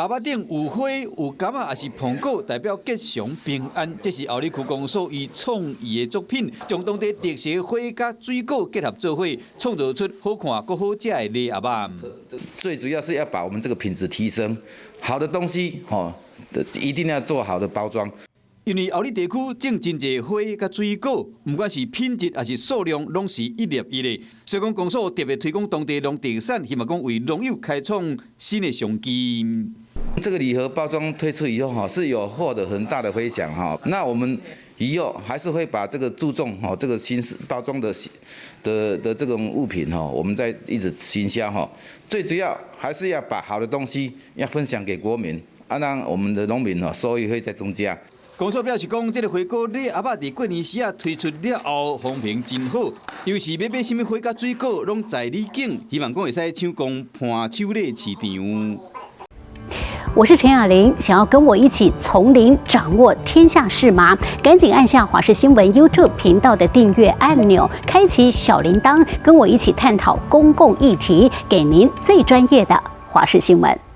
阿巴顶有花有柑仔，也是苹果，代表吉祥平安。这是后里区公所以创意的作品，将当地特色花甲水果结合做伙，创造出好看佮好食的礼阿巴。最主要是要把我们这个品质提升，好的东西一定要做好的包装。因为后里地区种真侪花甲水果，不管是品质还是数量，拢是一流一的。所以讲，公所特别推广当地农特产，希望讲为农友开创新的商机。这个礼盒包装推出以后是有获得很大的回响那我们以后还是会把这个注重这个新包装的这种物品我们在一直行销最主要还是要把好的东西要分享给国民让我们的农民收益会再增加。公所表示讲，这个花果礼阿爸伫过年时推出了后，风评真好。尤其是买什么花甲水果，拢在里景，希望讲会使抢攻伴手礼市场。我是陈雅玲，想要跟我一起从零掌握天下事吗？赶紧按下华视新闻 YouTube 频道的订阅按钮，开启小铃铛，跟我一起探讨公共议题，给您最专业的华视新闻。